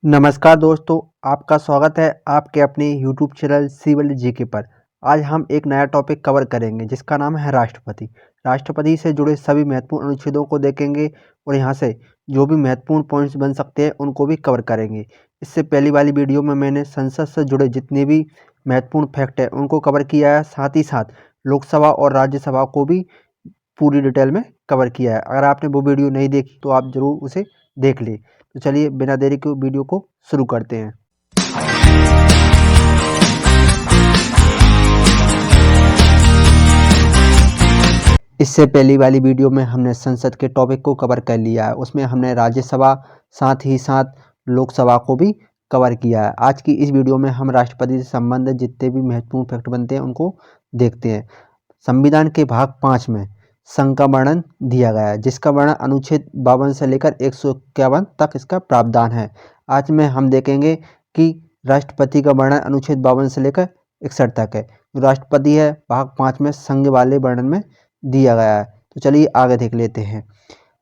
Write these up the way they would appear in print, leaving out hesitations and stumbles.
नमस्कार दोस्तों, आपका स्वागत है आपके अपने यूट्यूब चैनल सिविल जीके पर। आज हम एक नया टॉपिक कवर करेंगे जिसका नाम है राष्ट्रपति। राष्ट्रपति से जुड़े सभी महत्वपूर्ण अनुच्छेदों को देखेंगे और यहाँ से जो भी महत्वपूर्ण पॉइंट्स बन सकते हैं उनको भी कवर करेंगे। इससे पहली वाली वीडियो में मैंने संसद से जुड़े जितने भी महत्वपूर्ण फैक्ट हैं उनको कवर किया है, साथ ही साथ लोकसभा और राज्यसभा को भी पूरी डिटेल में कवर किया है। अगर आपने वो वीडियो नहीं देखी तो आप ज़रूर उसे देख लें। तो चलिए बिना देरी के वीडियो को शुरू करते हैं। इससे पहली वाली वीडियो में हमने संसद के टॉपिक को कवर कर लिया है, उसमें हमने राज्यसभा साथ ही साथ लोकसभा को भी कवर किया है। आज की इस वीडियो में हम राष्ट्रपति से संबंधित जितने भी महत्वपूर्ण फैक्ट बनते हैं उनको देखते हैं। संविधान के भाग 5 में संघ का वर्णन दिया गया है, जिसका वर्णन अनुच्छेद 52 से लेकर 151 तक इसका प्रावधान है। आज में हम देखेंगे कि राष्ट्रपति का वर्णन अनुच्छेद 52 से लेकर 61 तक है। जो राष्ट्रपति है भाग 5 में संघ वाले वर्णन में दिया गया है। तो चलिए आगे देख लेते हैं।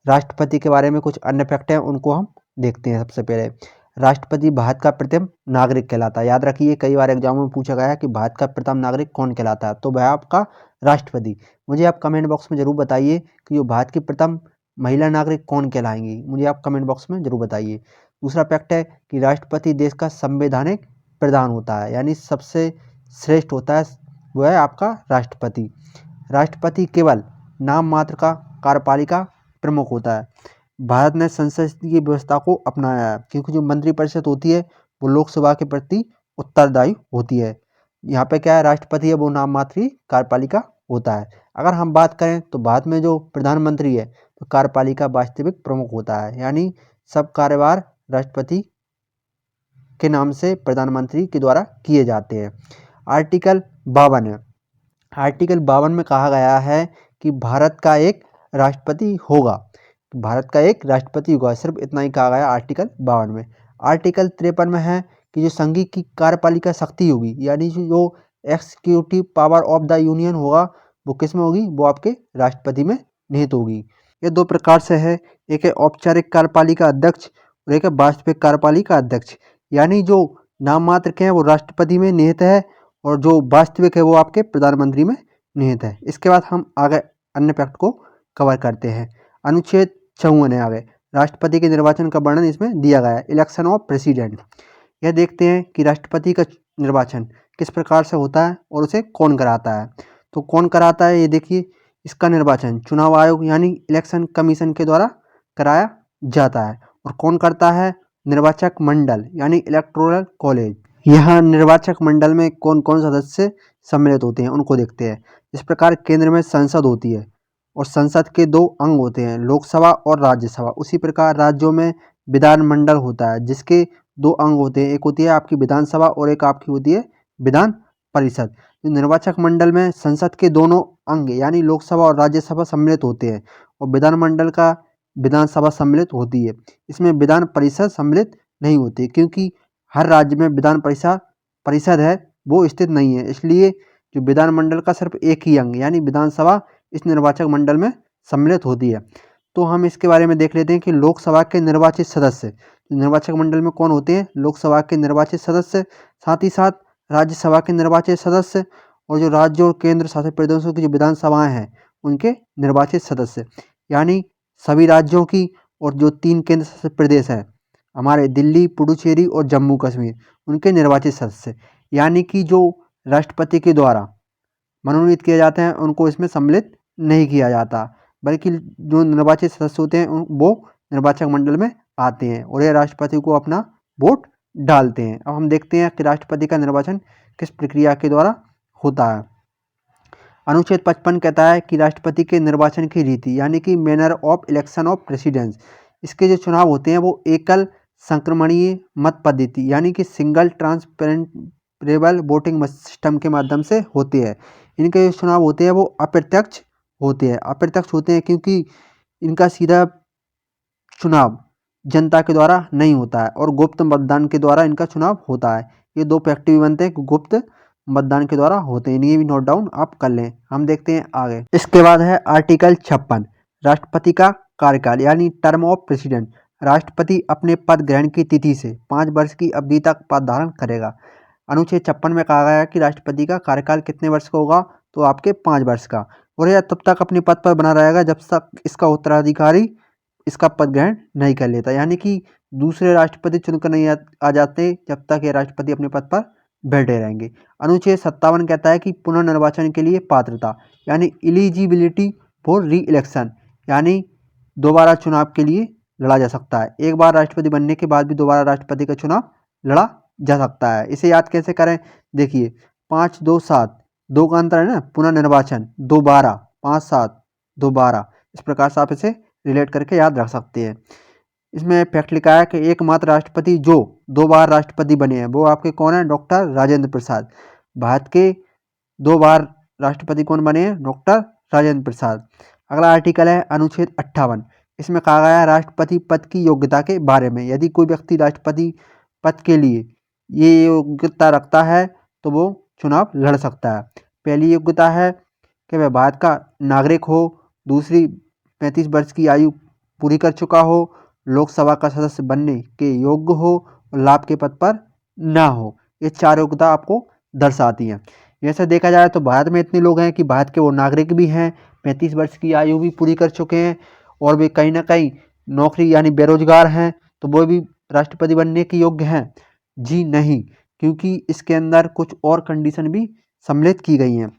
राष्ट्रपति के बारे में कुछ अन्य फैक्ट हैं उनको हम देखते हैं। सबसे पहले राष्ट्रपति भारत का प्रथम नागरिक कहलाता है। याद रखिए, कई बार एग्जाम में पूछा गया है कि भारत का प्रथम नागरिक कौन कहलाता है, तो वह आपका राष्ट्रपति। मुझे आप कमेंट बॉक्स में जरूर बताइए कि जो भारत की प्रथम महिला नागरिक कौन कहलाएंगी, मुझे आप कमेंट बॉक्स में जरूर बताइए। दूसरा फैक्ट है कि राष्ट्रपति देश का संवैधानिक प्रधान होता है, यानी सबसे श्रेष्ठ होता है वो है आपका राष्ट्रपति। राष्ट्रपति केवल नाम मात्र का कार्यपालिका प्रमुख होता है। भारत ने संसदीय व्यवस्था को अपनाया है, क्योंकि जो मंत्रिपरिषद होती है वो लोकसभा के प्रति उत्तरदायी होती है। यहाँ पे क्या है, राष्ट्रपति है वो नाम मात्र ही कार्यपालिका होता है। अगर हम बात करें तो भारत में जो प्रधानमंत्री है तो कार्यपालिका वास्तविक प्रमुख होता है, यानी सब कार्यभार राष्ट्रपति के नाम से प्रधानमंत्री के द्वारा किए जाते हैं। आर्टिकल 52 है। आर्टिकल 52 में कहा गया है कि भारत का एक राष्ट्रपति होगा। भारत का एक राष्ट्रपति होगा, सिर्फ इतना ही कहा गया आर्टिकल 52 में। आर्टिकल 53 में है कि जो संघ की कार्यपालिका शक्ति होगी, यानी जो executive power of the union होगा वो किस में होगी, वो आपके राष्ट्रपति में निहित होगी। ये दो प्रकार से है, एक है औपचारिक कार्यपालिका अध्यक्ष और एक है वास्तविक कार्यपालिका अध्यक्ष। यानी जो नाम मात्र के हैं वो राष्ट्रपति में निहित है और जो वास्तविक है वो आपके प्रधानमंत्री में निहित है। इसके बाद हम आगे अन्य फैक्ट को कवर करते हैं। अनुच्छेद 54 है आगे, राष्ट्रपति के निर्वाचन का वर्णन इसमें दिया गया है। इलेक्शन ऑफ प्रेसिडेंट, यह देखते हैं कि राष्ट्रपति का निर्वाचन किस प्रकार से होता है और उसे कौन कराता है। तो कौन कराता है ये देखिए, इसका निर्वाचन चुनाव आयोग यानी इलेक्शन कमीशन के द्वारा कराया जाता है। और कौन करता है, निर्वाचक मंडल यानी इलेक्टोरल कॉलेज। यहाँ निर्वाचक मंडल में कौन कौन सदस्य सम्मिलित होते हैं उनको देखते हैं। इस प्रकार केंद्र में संसद होती है और संसद के दो अंग होते हैं, लोकसभा और राज्यसभा। उसी प्रकार राज्यों में विधानमंडल होता है जिसके दो अंग होते हैं, एक होती है आपकी विधानसभा और एक आपकी होती है विधान परिषद। तो निर्वाचक मंडल में संसद के दोनों अंग यानी लोकसभा और राज्यसभा सम्मिलित होते हैं और विधानमंडल का विधानसभा सम्मिलित होती है। इसमें विधान परिषद सम्मिलित नहीं होती, क्योंकि हर राज्य में विधान परिषद है वो स्थित नहीं है। इसलिए जो विधानमंडल का सिर्फ एक ही अंग यानी विधानसभा इस निर्वाचक मंडल में सम्मिलित होती है। तो हम इसके बारे में देख लेते हैं कि लोकसभा के निर्वाचित सदस्य निर्वाचक मंडल में कौन होते हैं, लोकसभा के निर्वाचित सदस्य, साथ ही साथ राज्यसभा के निर्वाचित सदस्य और जो राज्य और केंद्र शासित प्रदेशों की जो विधानसभाएं हैं उनके निर्वाचित सदस्य। यानी सभी राज्यों की और जो 3 केंद्र शासित प्रदेश हैं हमारे दिल्ली, पुडुचेरी और जम्मू कश्मीर, उनके निर्वाचित सदस्य। यानी कि जो राष्ट्रपति के द्वारा मनोनीत किए जाते हैं उनको इसमें सम्मिलित नहीं किया जाता, बल्कि जो निर्वाचित सदस्य होते हैं वो निर्वाचक मंडल में आते हैं और ये राष्ट्रपति को अपना वोट डालते हैं। अब हम देखते हैं कि राष्ट्रपति का निर्वाचन किस प्रक्रिया के द्वारा होता है। अनुच्छेद 55 कहता है कि राष्ट्रपति के निर्वाचन की रीति यानी कि manner of election of presidents, इसके जो चुनाव होते हैं वो एकल संक्रमणीय मत पद्धति यानी कि सिंगल ट्रांसपेरेबल वोटिंग सिस्टम के माध्यम से होते हैं। इनके जो चुनाव होते हैं वो अप्रत्यक्ष होते हैं। अप्रत्यक्ष होते हैं क्योंकि इनका सीधा चुनाव जनता के द्वारा नहीं होता है और गुप्त मतदान के द्वारा इनका चुनाव होता है। ये दो फैक्ट भी बनते हैं कि गुप्त मतदान के द्वारा होते हैं, इन्हें भी नोट डाउन आप कर लें। हम देखते हैं आगे। इसके बाद है आर्टिकल 56, राष्ट्रपति का कार्यकाल यानी टर्म ऑफ प्रेसिडेंट। राष्ट्रपति अपने पद ग्रहण की तिथि से 5 वर्ष की अवधि तक पद धारण करेगा। अनुच्छेद 56 में कहा गया है कि राष्ट्रपति का कार्यकाल कितने वर्ष का होगा, तो आपके 5 वर्ष का, और यह तब तक अपने पद पर बना रहेगा जब तक इसका उत्तराधिकारी इसका पद ग्रहण नहीं कर लेता, यानी कि दूसरे राष्ट्रपति चुनकर नहीं आ जाते जब तक ये राष्ट्रपति अपने पद पर बैठे रहेंगे। अनुच्छेद 57 कहता है कि पुनर्निर्वाचन के लिए पात्रता, यानी एलिजिबिलिटी फॉर री इलेक्शन, यानी दोबारा चुनाव के लिए लड़ा जा सकता है। एक बार राष्ट्रपति बनने के बाद भी दोबारा राष्ट्रपति का चुनाव लड़ा जा सकता है। इसे याद कैसे करें, देखिए 5, 2, 7, 2 का अंतर है ना, पुनर्निर्वाचन 2, 12, 5, 7, 2, 12, इस प्रकार से आप इसे रिलेट करके याद रख सकते हैं। इसमें फैक्ट लिखा है कि एकमात्र राष्ट्रपति जो 2 बार राष्ट्रपति बने हैं वो आपके कौन है, डॉक्टर राजेंद्र प्रसाद। भारत के 2 बार राष्ट्रपति कौन बने हैं, डॉक्टर राजेंद्र प्रसाद। अगला आर्टिकल है अनुच्छेद 58। इसमें कहा गया है राष्ट्रपति पद की योग्यता के बारे में। यदि कोई व्यक्ति राष्ट्रपति पद के लिए ये योग्यता रखता है तो वो चुनाव लड़ सकता है। पहली योग्यता है कि वह भारत का नागरिक हो, दूसरी 35 वर्ष की आयु पूरी कर चुका हो, लोकसभा का सदस्य बनने के योग्य हो और लाभ के पद पर ना हो। ये 4 योग्यता आपको दर्शाती हैं। जैसे देखा जाए तो भारत में इतने लोग हैं कि भारत के वो नागरिक भी हैं, 35 वर्ष की आयु भी पूरी कर चुके हैं और वे कहीं ना कहीं नौकरी यानी बेरोजगार हैं, तो वो भी राष्ट्रपति बनने के योग्य हैं? जी नहीं, क्योंकि इसके अंदर कुछ और कंडीशन भी सम्मिलित की गई हैं।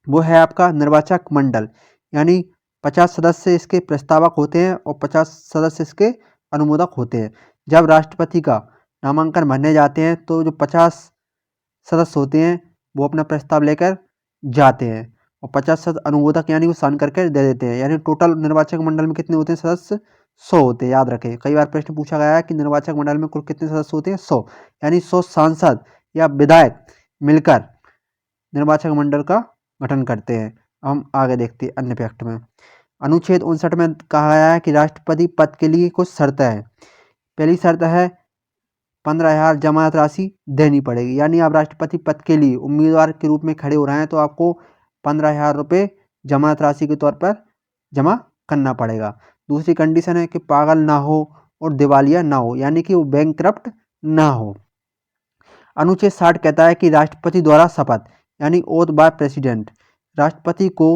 वो है आपका निर्वाचक मंडल, यानी 50 सदस्य इसके प्रस्तावक होते हैं और 50 सदस्य इसके अनुमोदक होते हैं। जब राष्ट्रपति का नामांकन भरने जाते हैं तो जो 50 सदस्य होते हैं वो अपना प्रस्ताव लेकर जाते हैं और 50 सदस्य अनुमोदक यानी वो साइन करके दे देते हैं। यानी टोटल निर्वाचक मंडल में कितने होते हैं सदस्य, 100 होते हैं। याद रखें, कई बार प्रश्न पूछा गया है कि निर्वाचक मंडल में कुल कितने सदस्य होते हैं, 100, यानी 100 सांसद या विधायक मिलकर निर्वाचक मंडल का गठन करते हैं। हम आगे देखते हैं अन्य फैक्ट में। अनुच्छेद 59 में कहा गया है कि राष्ट्रपति पद के लिए कुछ शर्तें हैं। पहली शर्त है 15,000 जमानत राशि देनी पड़ेगी, यानी आप राष्ट्रपति पद के लिए उम्मीदवार के रूप में खड़े हो रहे हैं तो आपको 15,000 रुपये जमानत राशि के तौर पर जमा करना पड़ेगा। दूसरी कंडीशन है कि पागल ना हो और दिवालिया ना हो, यानी कि वो बैंकक्रप्ट ना हो। अनुच्छेद 60 कहता है कि राष्ट्रपति द्वारा शपथ, यानी ओथ बाय प्रेसिडेंट, राष्ट्रपति को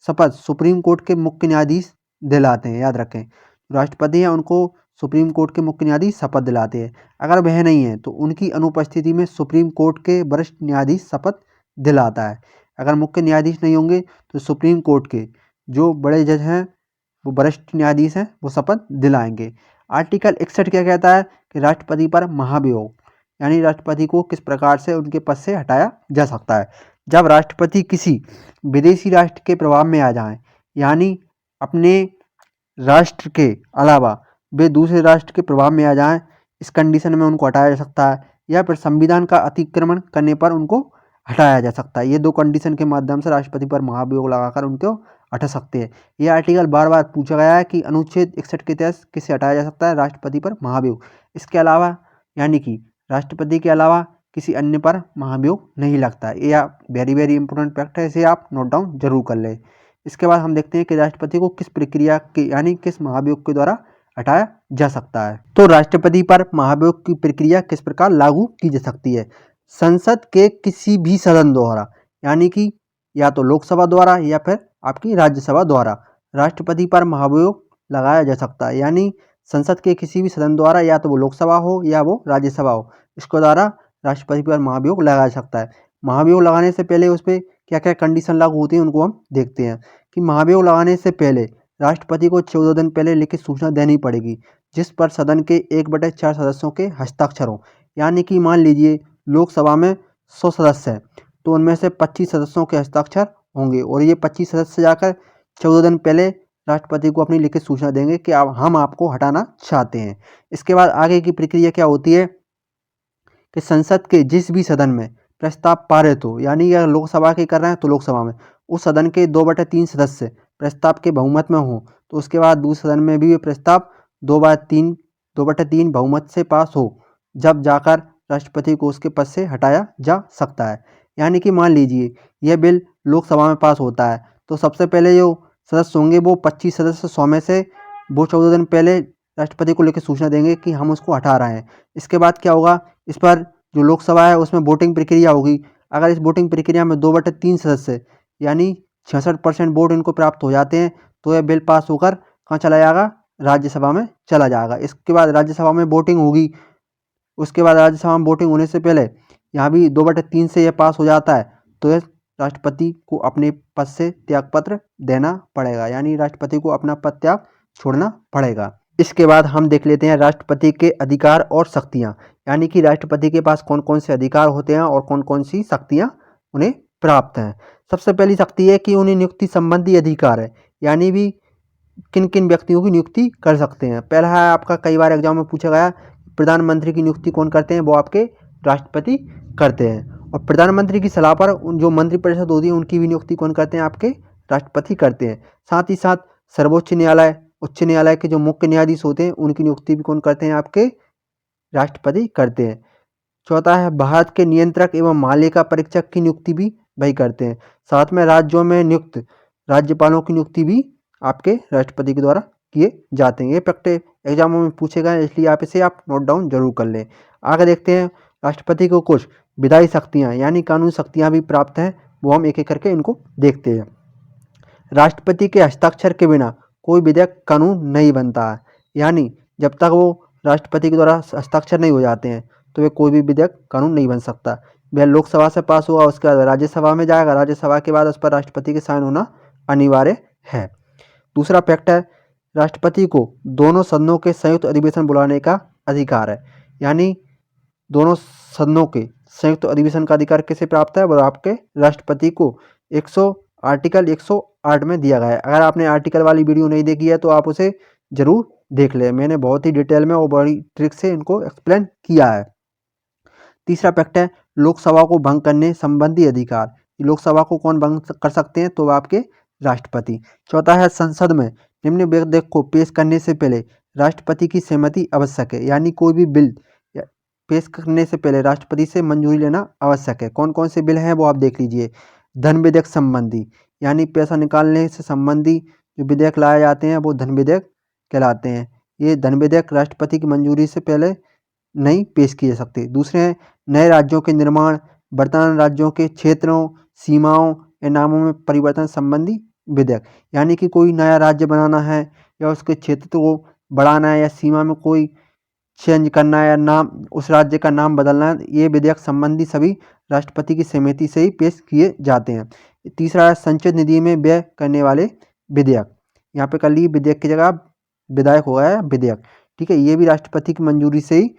शपथ सुप्रीम कोर्ट के मुख्य न्यायाधीश दिलाते हैं। याद रखें, राष्ट्रपति हैं उनको सुप्रीम कोर्ट के मुख्य न्यायाधीश शपथ दिलाते हैं। अगर वह नहीं है तो उनकी अनुपस्थिति में सुप्रीम कोर्ट के वरिष्ठ न्यायाधीश शपथ दिलाता है। अगर मुख्य न्यायाधीश नहीं होंगे तो सुप्रीम कोर्ट के जो बड़े जज हैं, वो वरिष्ठ न्यायाधीश हैं, वो शपथ दिलाएंगे। आर्टिकल 61 क्या कहता है कि राष्ट्रपति पर महाभियोग, यानी राष्ट्रपति को किस प्रकार से उनके पद से हटाया जा सकता है। जब राष्ट्रपति किसी विदेशी राष्ट्र के प्रभाव में आ जाएं, यानी अपने राष्ट्र के अलावा वे दूसरे राष्ट्र के प्रभाव में आ जाएं, इस कंडीशन में उनको हटाया जा सकता है, या फिर संविधान का अतिक्रमण करने पर उनको हटाया जा सकता है। ये 2 कंडीशन के माध्यम से राष्ट्रपति पर महाभियोग लगाकर उनको हटा सकते हैं। यह आर्टिकल बार बार पूछा गया है कि अनुच्छेद 61 के तहत किसे हटाया जा सकता है, राष्ट्रपति पर महाभियोग। इसके अलावा यानी कि राष्ट्रपति के अलावा किसी अन्य पर महाभियोग नहीं लगता है। ये आप वेरी इंपॉर्टेंट फैक्ट है, इसे आप नोट डाउन जरूर कर लें। इसके बाद हम देखते हैं कि राष्ट्रपति को किस प्रक्रिया के यानी किस महाभियोग के द्वारा हटाया जा सकता है। तो राष्ट्रपति पर महाभियोग की प्रक्रिया किस प्रकार लागू की जा सकती है। संसद के किसी भी सदन द्वारा, यानी कि या तो लोकसभा द्वारा या फिर आपकी राज्यसभा द्वारा राष्ट्रपति पर महाभियोग लगाया जा सकता है। यानी संसद के किसी भी सदन द्वारा, या तो वो लोकसभा हो या वो राज्यसभा हो, इसके द्वारा राष्ट्रपति पर महाभियोग लगाया जा सकता है। महाभियोग लगाने से पहले उस पर क्या क्या कंडीशन लागू होती है उनको हम देखते हैं। कि महाभियोग लगाने से पहले राष्ट्रपति को 14 दिन पहले लिखित सूचना देनी पड़ेगी, जिस पर सदन के 1/4 सदस्यों के हस्ताक्षर हों। यानी कि मान लीजिए लोकसभा में 100 सदस्य हैं तो उनमें से 25 सदस्यों के हस्ताक्षर होंगे, और ये 25 सदस्य जाकर 14 दिन पहले राष्ट्रपति को अपनी लिखित सूचना देंगे कि अब हम आपको हटाना चाहते हैं। इसके बाद आगे की प्रक्रिया क्या होती है कि संसद के जिस भी सदन में प्रस्ताव पारित हो, यानी अगर लोकसभा के कर रहे हैं तो लोकसभा में उस सदन के 2/3 सदस्य प्रस्ताव के बहुमत में हो, तो उसके बाद दूसरे सदन में भी ये प्रस्ताव 2/3 बहुमत से पास हो, जब जाकर राष्ट्रपति को उसके पद से हटाया जा सकता है। यानी कि मान लीजिए यह बिल लोकसभा में पास होता है तो सबसे पहले जो सदस्य होंगे वो 25 सदस्य 100 में से वो 14 दिन पहले राष्ट्रपति को लेकर सूचना देंगे कि हम उसको हटा रहे हैं। इसके बाद क्या होगा, इस पर जो लोकसभा है उसमें वोटिंग प्रक्रिया होगी। अगर इस वोटिंग प्रक्रिया में 2/3 सदस्य यानी 66% वोट इनको प्राप्त हो जाते हैं तो यह बिल पास होकर कहाँ चला जाएगा, राज्यसभा में चला जाएगा। इसके बाद राज्यसभा में वोटिंग होगी। उसके बाद राज्यसभा में वोटिंग होने से पहले यहाँ भी 2/3 से यह पास हो जाता है तो यह राष्ट्रपति को अपने पद से त्यागपत्र देना पड़ेगा, यानी राष्ट्रपति को अपना पद त्याग छोड़ना पड़ेगा। इसके बाद हम देख लेते हैं राष्ट्रपति के अधिकार और शक्तियाँ, यानी कि राष्ट्रपति के पास कौन कौन से अधिकार होते हैं और कौन कौन सी शक्तियाँ उन्हें प्राप्त हैं। सबसे पहली शक्ति है कि उन्हें नियुक्ति संबंधी अधिकार है, यानी भी किन किन व्यक्तियों की नियुक्ति कर सकते हैं। पहला है आपका, कई बार एग्जाम में पूछा गया, प्रधानमंत्री की नियुक्ति कौन करते हैं, वो आपके राष्ट्रपति करते हैं। और प्रधानमंत्री की सलाह पर जो मंत्रिपरिषद होती है उनकी भी नियुक्ति कौन करते हैं, आपके राष्ट्रपति करते हैं। साथ ही साथ सर्वोच्च न्यायालय, उच्च न्यायालय के जो मुख्य न्यायाधीश होते हैं उनकी नियुक्ति भी कौन करते हैं, आपके राष्ट्रपति करते हैं। चौथा है, भारत के नियंत्रक एवं मालिका परीक्षक की नियुक्ति भी वही करते हैं। साथ में राज्यों में नियुक्त राज्यपालों की नियुक्ति भी आपके राष्ट्रपति के द्वारा किए जाते हैं। ये फैक्ट एग्जामों में पूछे गए, इसलिए आप इसे नोट डाउन जरूर कर लें। आगे देखते हैं, राष्ट्रपति को कुछ विधायी शक्तियाँ यानी कानूनी शक्तियाँ भी प्राप्त हैं, वो हम एक एक करके इनको देखते हैं। राष्ट्रपति के हस्ताक्षर के बिना कोई विधेयक कानून नहीं बनता है, यानी जब तक वो राष्ट्रपति के द्वारा हस्ताक्षर नहीं हो जाते हैं तो वे कोई भी विधेयक कानून नहीं बन सकता। वह लोकसभा से पास हुआ, उसके बाद राज्यसभा में जाएगा, राज्यसभा के बाद उस पर राष्ट्रपति के साइन होना अनिवार्य है। दूसरा फैक्ट है, राष्ट्रपति को दोनों सदनों के संयुक्त अधिवेशन बुलाने का अधिकार है, यानी दोनों सदनों के संयुक्त अधिवेशन का अधिकार किसे प्राप्त है, वो आपके राष्ट्रपति को आर्टिकल 108 में दिया गया है। अगर आपने आर्टिकल वाली वीडियो नहीं देखी है तो आप उसे जरूर देख लें, मैंने बहुत ही डिटेल में और बड़ी ट्रिक से इनको एक्सप्लेन किया है। तीसरा फैक्ट है, लोकसभा को भंग करने संबंधी अधिकार। लोकसभा को कौन भंग कर सकते हैं, तो आपके राष्ट्रपति। चौथा है, संसद में निम्न विधेयक को पेश करने से पहले राष्ट्रपति की सहमति आवश्यक है, यानी कोई भी बिल पेश करने से पहले राष्ट्रपति से मंजूरी लेना आवश्यक है। कौन कौन से बिल हैं वो आप देख लीजिए। धन विधेयक संबंधी, यानी पैसा निकालने से संबंधी जो विधेयक लाए जाते हैं वो धन विधेयक कहलाते हैं। ये धन विधेयक राष्ट्रपति की मंजूरी से पहले नहीं पेश किए जा सकते। दूसरे हैं, नए राज्यों के निर्माण, वर्तमान राज्यों के क्षेत्रों, सीमाओं या नामों में परिवर्तन संबंधी विधेयक, यानी कि कोई नया राज्य बनाना है या उसके क्षेत्र को बढ़ाना है या सीमा में कोई चेंज करना है या नाम उस राज्य का नाम बदलना है, ये विधेयक संबंधी सभी राष्ट्रपति की सहमति से ही पेश किए जाते हैं। तीसरा है, संचित निधि में व्यय करने वाले विधेयक। यहाँ पे कर ली विधेयक की जगह विधायक हो गया विधेयक, ठीक है। ये भी राष्ट्रपति की मंजूरी से ही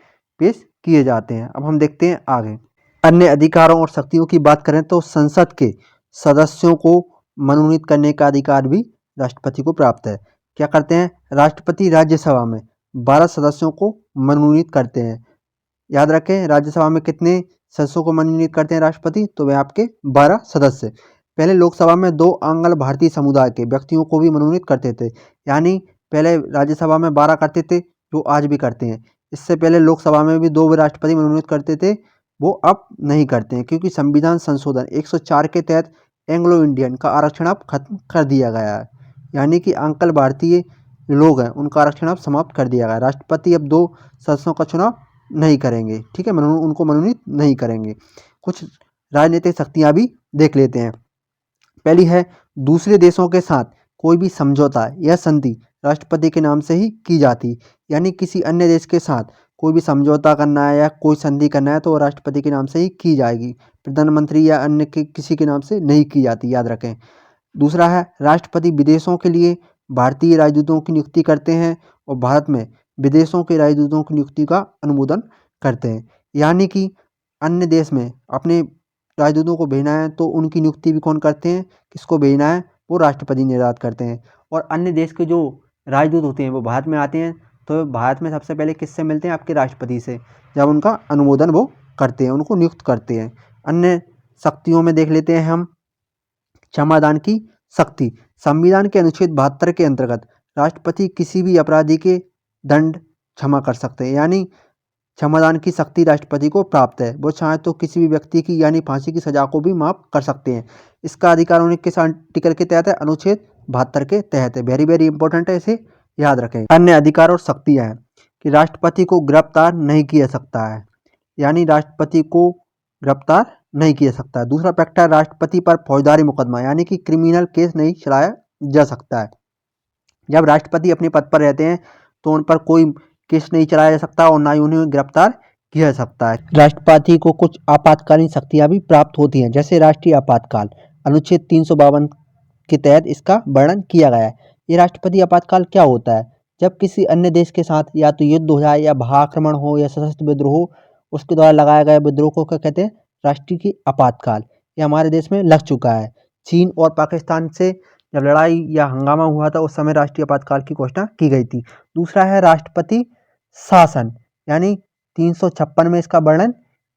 पेश किए जाते हैं। अब हम देखते हैं आगे। अन्य अधिकारों और शक्तियों की बात करें तो संसद के सदस्यों को मनोनीत करने का अधिकार भी राष्ट्रपति को प्राप्त है। क्या करते हैं, राष्ट्रपति राज्यसभा में 12 सदस्यों को मनोनीत करते हैं। याद रखें, राज्यसभा में कितने सदस्यों को मनोनीत करते हैं राष्ट्रपति, तो वे आपके 12 सदस्य। पहले लोकसभा में 2 आंग्ल भारतीय समुदाय के व्यक्तियों को भी मनोनीत करते थे, यानी पहले राज्यसभा में 12 करते थे, जो आज भी करते हैं। इससे पहले लोकसभा में भी 2 राष्ट्रपति मनोनीत करते थे, वो अब नहीं करते हैं, क्योंकि संविधान संशोधन 104 के तहत एंग्लो इंडियन का आरक्षण अब खत्म कर दिया गया है, यानी कि आंकल भारतीय लोग हैं उनका आरक्षण अब समाप्त कर दिया गया। राष्ट्रपति अब 2 सदस्यों का चुनाव नहीं करेंगे, ठीक है, उनको मनोनीत नहीं करेंगे। कुछ राजनीतिक शक्तियाँ भी देख लेते हैं। पहली है, दूसरे देशों के साथ कोई भी समझौता या संधि राष्ट्रपति के नाम से ही की जाती, यानी किसी अन्य देश के साथ कोई भी समझौता करना है या कोई संधि करना है तो राष्ट्रपति के नाम से ही की जाएगी, प्रधानमंत्री या अन्य के किसी के नाम से नहीं की जाती, याद रखें। दूसरा है, राष्ट्रपति विदेशों के लिए भारतीय राजदूतों की नियुक्ति करते हैं और भारत में विदेशों के राजदूतों की नियुक्ति का अनुमोदन करते हैं, यानी कि अन्य देश में अपने राजदूतों को भेजना है तो उनकी नियुक्ति भी कौन करते हैं, किसको भेजना है, वो राष्ट्रपति निर्धारित करते हैं। और अन्य देश के जो राजदूत होते हैं वो भारत में आते हैं तो भारत में सबसे पहले किससे मिलते हैं, आपके राष्ट्रपति से, जब उनका अनुमोदन वो करते हैं, उनको नियुक्त करते हैं। अन्य शक्तियों में देख लेते हैं हम क्षमादान की शक्ति। संविधान के अनुच्छेद 72 के अंतर्गत राष्ट्रपति किसी भी अपराधी के दंड क्षमा कर सकते हैं, यानी क्षमादान की शक्ति राष्ट्रपति को प्राप्त है। वो चाहे तो किसी भी व्यक्ति की यानी फांसी की सजा को भी माफ कर सकते हैं। इसका अधिकार उन्हें किस आर्टिकल के तहत है, अनुच्छेद 72 के तहत है। वेरी वेरी इंपॉर्टेंट है, इसे याद रखें। अन्य अधिकार और शक्तियाँ हैं कि राष्ट्रपति को गिरफ्तार नहीं किया सकता है, यानी राष्ट्रपति को गिरफ्तार नहीं किया सकता है। दूसरा फैक्ट है राष्ट्रपति पर फौजदारी मुकदमा यानी कि क्रिमिनल केस नहीं चलाया जा सकता है। जब राष्ट्रपति अपने पद पर रहते हैं तो उन पर कोई केस नहीं चलाया जा सकता और ना ही उन्हें गिरफ्तार किया जा सकता है। राष्ट्रपति को कुछ आपातकालीन शक्तियां भी प्राप्त होती हैं, जैसे राष्ट्रीय आपातकाल। अनुच्छेद 352 के तहत इसका वर्णन किया गया है। ये राष्ट्रपति आपातकाल क्या होता है? जब किसी अन्य देश के साथ या तो युद्ध हो जाए या आक्रमण हो या सशस्त्र विद्रोह हो, उसके द्वारा लगाया गया विद्रोह को क्या कहते हैं? राष्ट्रीय आपातकाल। ये हमारे देश में लग चुका है। चीन और पाकिस्तान से जब लड़ाई या हंगामा हुआ था उस समय राष्ट्रीय आपातकाल की घोषणा की गई थी। दूसरा है राष्ट्रपति शासन, यानी 356 में इसका वर्णन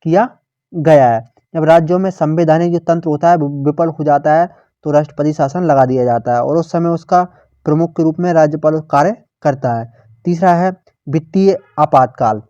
किया गया है। जब राज्यों में संवैधानिक जो तंत्र होता है विफल हो जाता है तो राष्ट्रपति शासन लगा दिया जाता है और उस समय उसका प्रमुख के रूप में राज्यपाल कार्य करता है। तीसरा है वित्तीय आपातकाल।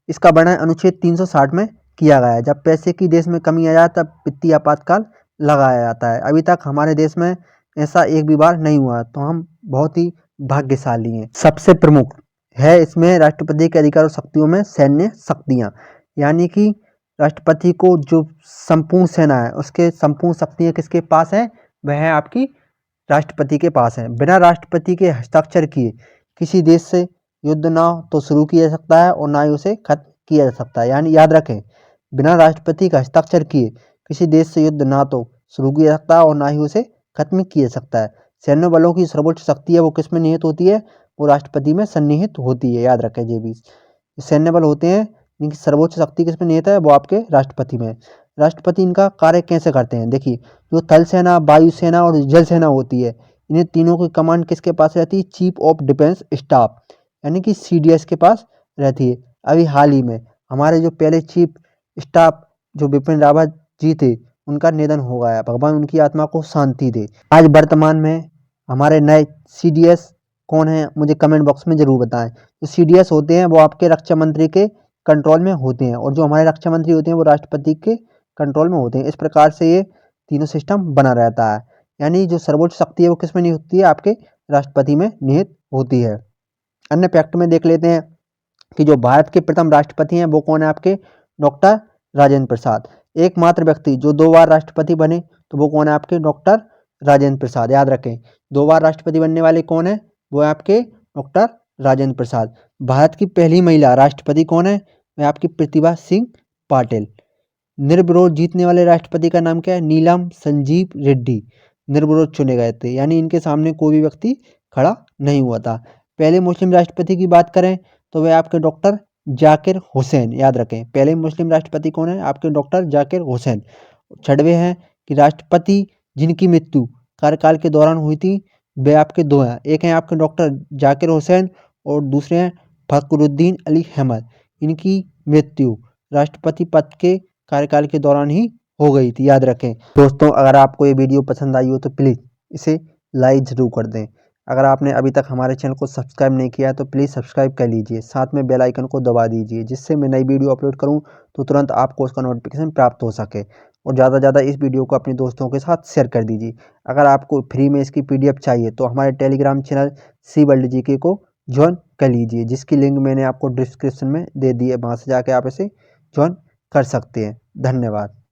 इसका वर्णन अनुच्छेद 360 में किया गया है। जब पैसे की देश में कमी आ जाए तब वित्तीय आपातकाल लगाया जाता है। अभी तक हमारे देश में ऐसा एक भी बार नहीं हुआ, तो हम बहुत ही भाग्यशाली हैं। सबसे प्रमुख है इसमें राष्ट्रपति के अधिकार और शक्तियों में सैन्य शक्तियाँ, यानी कि राष्ट्रपति को जो संपूर्ण सेना है उसके संपूर्ण शक्तियाँ किसके पास हैं? वह है आपकी राष्ट्रपति के पास है। बिना राष्ट्रपति के हस्ताक्षर किए किसी देश से युद्ध ना तो शुरू किया जा सकता है और ना ही उसे खत्म किया जा सकता है। यानी याद रखें, बिना राष्ट्रपति का हस्ताक्षर किए किसी देश से युद्ध ना तो शुरू किया जा सकता है और ना ही उसे खत्म किया जा सकता है। सैन्य बलों की सर्वोच्च शक्ति है वो किस में निहित होती है? वो राष्ट्रपति में सन्निहित होती है। याद रखें, ये भी सैन्य बल होते हैं इनकी सर्वोच्च शक्ति किस में निहित है? वो आपके राष्ट्रपति में। राष्ट्रपति इनका कार्य कैसे करते हैं? देखिए, जो थल सेना, वायुसेना और जल सेना होती है, इन्हें तीनों की कमांड किसके पास रहती है? चीफ ऑफ डिफेंस स्टाफ, यानी कि CDS के पास रहती है। अभी हाल ही में हमारे जो पहले चीफ स्टाफ जो बिपिन रावत जी थे उनका निधन हो गया, भगवान उनकी आत्मा को शांति दे। आज वर्तमान में हमारे नए CDS कौन है? मुझे कमेंट बॉक्स में जरूर बताएं। जो CDS होते हैं वो आपके रक्षा मंत्री के कंट्रोल में होते हैं और जो हमारे रक्षा मंत्री होते हैं वो राष्ट्रपति के कंट्रोल में होते हैं। इस प्रकार से ये तीनों सिस्टम बना रहता है, यानी जो सर्वोच्च शक्ति है वो किस में निहित होती है? आपके राष्ट्रपति में निहित होती है। अन्य फैक्ट में देख लेते हैं कि जो भारत के प्रथम राष्ट्रपति हैं वो कौन है? आपके डॉक्टर राजेंद्र प्रसाद। एकमात्र व्यक्ति जो 2 बार राष्ट्रपति बने तो वो कौन है? आपके डॉक्टर राजेंद्र प्रसाद। याद रखें, 2 बार राष्ट्रपति बनने वाले कौन है? वो है आपके डॉक्टर राजेंद्र प्रसाद। भारत की पहली महिला राष्ट्रपति कौन है? वह आपकी प्रतिभा सिंह पाटिल। निर्विरोध जीतने वाले राष्ट्रपति का नाम क्या है? नीलम संजीव रेड्डी निर्विरोध चुने गए थे, यानी इनके सामने कोई भी व्यक्ति खड़ा नहीं हुआ था। पहले मुस्लिम राष्ट्रपति की बात करें तो वह आपके डॉक्टर जाकिर हुसैन। याद रखें, पहले मुस्लिम राष्ट्रपति कौन है? आपके डॉक्टर जाकिर हुसैन। छठवें हैं कि राष्ट्रपति जिनकी मृत्यु कार्यकाल के दौरान हुई थी वे आपके 2 हैं। एक हैं आपके डॉक्टर जाकिर हुसैन और दूसरे हैं फखरुद्दीन अली अहमद। इनकी मृत्यु राष्ट्रपति पद के कार्यकाल के दौरान ही हो गई थी। याद रखें दोस्तों, अगर आपको ये वीडियो पसंद आई हो तो प्लीज़ इसे लाइक ज़रूर कर दें। अगर आपने अभी तक हमारे चैनल को सब्सक्राइब नहीं किया है तो प्लीज़ सब्सक्राइब कर लीजिए, साथ में बेल आइकन को दबा दीजिए, जिससे मैं नई वीडियो अपलोड करूं तो तुरंत आपको उसका नोटिफिकेशन प्राप्त हो सके। और ज़्यादा से ज़्यादा इस वीडियो को अपने दोस्तों के साथ शेयर कर दीजिए। अगर आपको फ्री में इसकी PDF चाहिए तो हमारे Telegram channel C world GK को ज्वाइन कर लीजिए, जिसकी लिंक मैंने आपको डिस्क्रिप्शन में दे दी है, वहाँ से जाके आप इसे ज्वाइन कर सकते हैं। धन्यवाद।